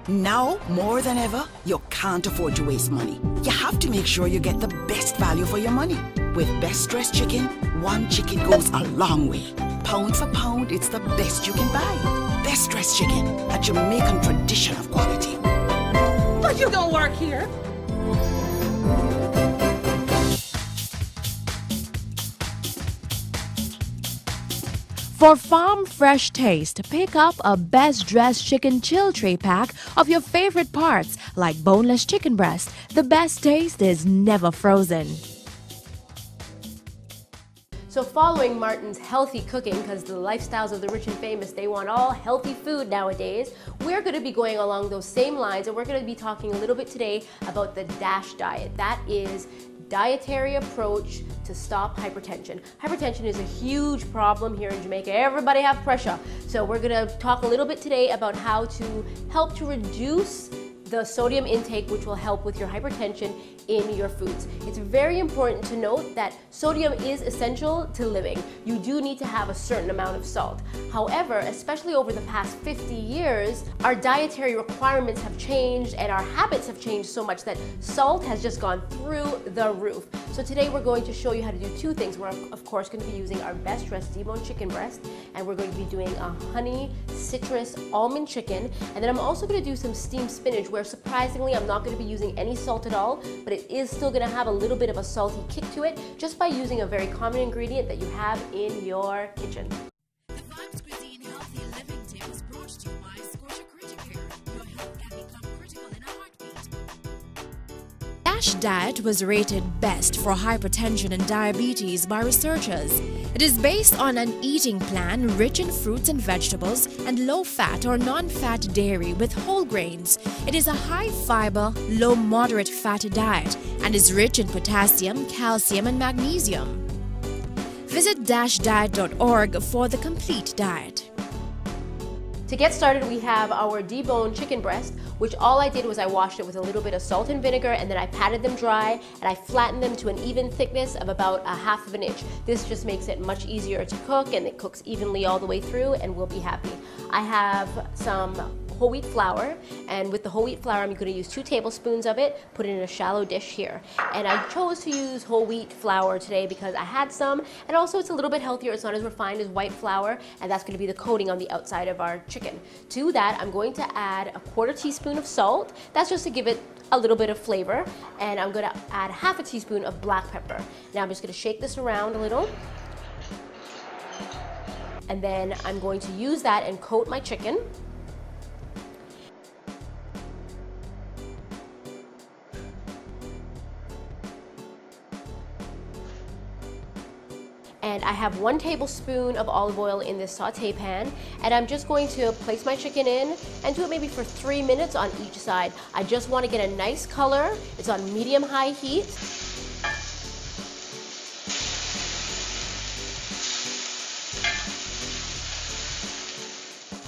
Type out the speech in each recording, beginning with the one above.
Now, more than ever, you can't afford to waste money. You have to make sure you get the best value for your money. With Best Dressed Chicken, one chicken goes a long way. Pound for pound, it's the best you can buy. Best Dressed Chicken, a Jamaican tradition of quality. But you don't work here. For farm fresh taste, pick up a Best Dressed Chicken chill tray pack of your favorite parts like boneless chicken breast. The best taste is never frozen. So following Martin's healthy cooking, because the lifestyles of the rich and famous, they want all healthy food nowadays, we're going to be going along those same lines, and we're going to be talking a little bit today about the D.A.S.H diet. That is dietary approach to stop hypertension. Hypertension is a huge problem here in Jamaica. Everybody have pressure. So we're gonna talk a little bit today about how to help to reduce the sodium intake, which will help with your hypertension in your foods. It's very important to note that sodium is essential to living. You do need to have a certain amount of salt. However, especially over the past 50 years, our dietary requirements have changed and our habits have changed so much that salt has just gone through the roof. So today we're going to show you how to do two things. We're of course going to be using our Best Dressed Deboned Chicken Breast, and we're going to be doing a honey citrus almond chicken. And then I'm also going to do some steamed spinach, where surprisingly I'm not going to be using any salt at all, but it is still going to have a little bit of a salty kick to it just by using a very common ingredient that you have in your kitchen. The Vibes Cuisine Healthy Living Tip is brought to you by Scotia Criticare. Your health can become critical in a heartbeat. D.A.S.H diet was rated best for hypertension and diabetes by researchers. It is based on an eating plan rich in fruits and vegetables and low-fat or non-fat dairy with whole grains. It is a high-fiber, low-moderate fat diet and is rich in potassium, calcium, and magnesium. Visit dashdiet.org for the complete diet. To get started, we have our deboned chicken breast, which all I did was I washed it with a little bit of salt and vinegar, and then I patted them dry and I flattened them to an even thickness of about 1/2 of an inch. This just makes it much easier to cook, and it cooks evenly all the way through, and we'll be happy. I have some whole wheat flour, and with the whole wheat flour I'm going to use 2 tablespoons of it, put it in a shallow dish here. And I chose to use whole wheat flour today because I had some, and also it's a little bit healthier. It's not as refined as white flour, and that's going to be the coating on the outside of our chicken. To that I'm going to add a 1/4 teaspoon of salt. That's just to give it a little bit of flavor, and I'm going to add 1/2 teaspoon of black pepper. Now I'm just going to shake this around a little, and then I'm going to use that and coat my chicken. And I have 1 tablespoon of olive oil in this saute pan, and I'm just going to place my chicken in and do it maybe for 3 minutes on each side. I just want to get a nice color. It's on medium-high heat.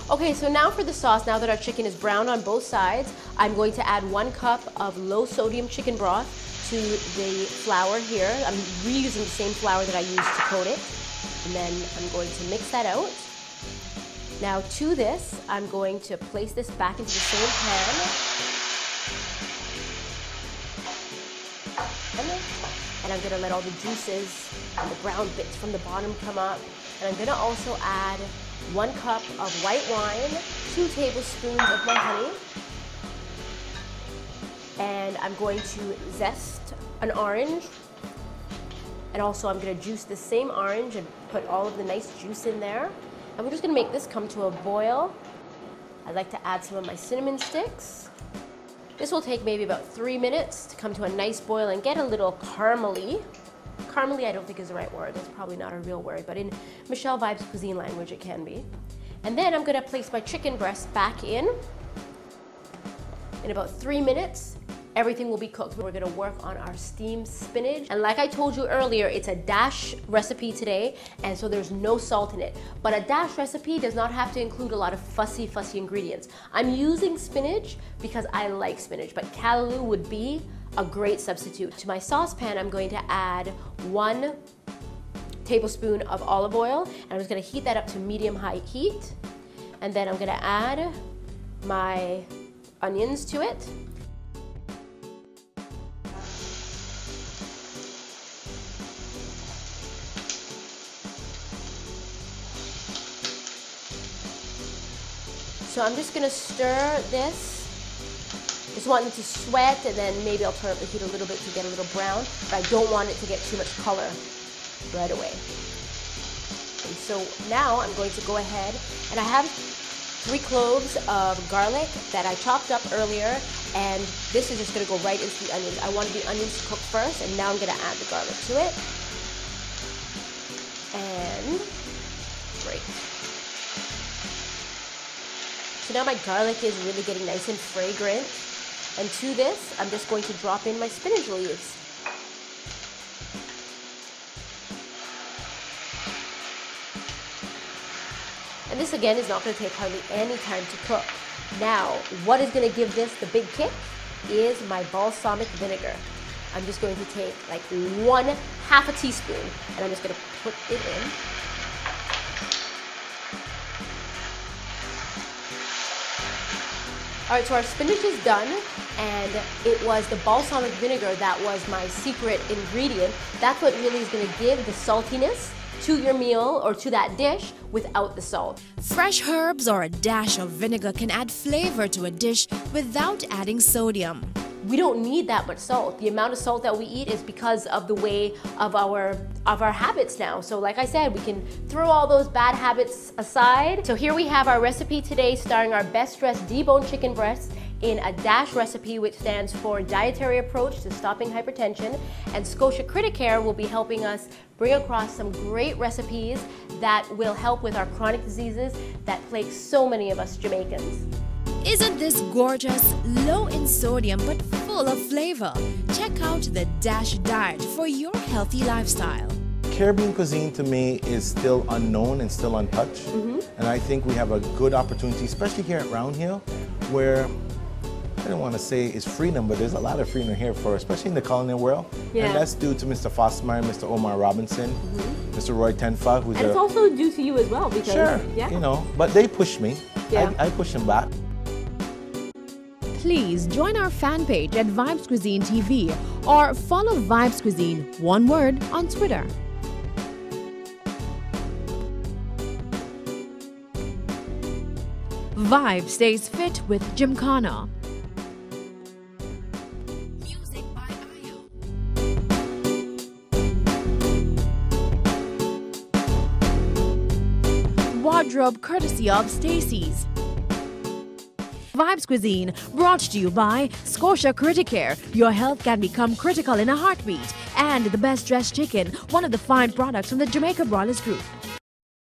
Okay, so now for the sauce. Now that our chicken is brown on both sides, I'm going to add 1 cup of low-sodium chicken broth to the flour here. I'm reusing the same flour that I used to coat it. And then I'm going to mix that out. Now to this, I'm going to place this back into the same pan. And I'm gonna let all the juices and the brown bits from the bottom come up. And I'm gonna also add 1 cup of white wine, 2 tablespoons of my honey, and I'm going to zest an orange, and also I'm going to juice the same orange and put all of the nice juice in there. And we're just going to make this come to a boil. I'd like to add some of my cinnamon sticks. This will take maybe about 3 minutes to come to a nice boil and get a little caramely. Caramely I don't think is the right word. That's probably not a real word, but in Michelle Vibes Cuisine language it can be. And then I'm going to place my chicken breast back in. In about 3 minutes, everything will be cooked. We're gonna work on our steamed spinach. And like I told you earlier, it's a D.A.S.H recipe today, and so there's no salt in it. But a D.A.S.H recipe does not have to include a lot of fussy ingredients. I'm using spinach because I like spinach, but callaloo would be a great substitute. To my saucepan, I'm going to add 1 tablespoon of olive oil, and I'm just gonna heat that up to medium-high heat. And then I'm gonna add my onions to it. So I'm just gonna stir this. Just want it to sweat, and then maybe I'll turn up the heat a little bit to get a little brown, but I don't want it to get too much color right away. And so now I'm going to go ahead, and I have 3 cloves of garlic that I chopped up earlier, and this is just gonna go right into the onions. I wanted the onions to cook first, and now I'm gonna add the garlic to it. And great. So now my garlic is really getting nice and fragrant. And to this, I'm just going to drop in my spinach leaves. And this again is not going to take hardly any time to cook. Now, what is going to give this the big kick is my balsamic vinegar. I'm just going to take like 1/2 teaspoon, and I'm just going to put it in. All right, so our spinach is done, and it was the balsamic vinegar that was my secret ingredient. That's what really is gonna give the saltiness to your meal or to that dish without the salt. Fresh herbs or a dash of vinegar can add flavor to a dish without adding sodium. We don't need that much salt. The amount of salt that we eat is because of the way of our habits now. So like I said, we can throw all those bad habits aside. So here we have our recipe today starring our best dressed deboned chicken breasts in a D.A.S.H recipe, which stands for Dietary Approach to Stopping Hypertension. And Scotia Criticare will be helping us bring across some great recipes that will help with our chronic diseases that plague so many of us Jamaicans. Isn't this gorgeous? Low in sodium but full of flavor. Check out the D.A.S.H diet for your healthy lifestyle. Caribbean cuisine to me is still unknown and still untouched. And I think we have a good opportunity, especially here at Round Hill, where I don't want to say it's freedom, but there's a lot of freedom here for, especially in the culinary world. Yeah. And that's due to Mr. Fossmeyer, Mr. Omar Robinson, Mr. Roy Tenfa, who's And it's also due to you as well, because sure, yeah. you know, but they push me. Yeah. I push them back. Please join our fan page at Vibes Cuisine TV or follow Vibes Cuisine, one word, on Twitter. Vibe stays fit with Gymkhana. Music by Ayo. Wardrobe courtesy of Stacy's. Vibes Cuisine, brought to you by Scotia Criticare. Your health can become critical in a heartbeat. And the best dressed chicken, one of the fine products from the Jamaica Broilers Group.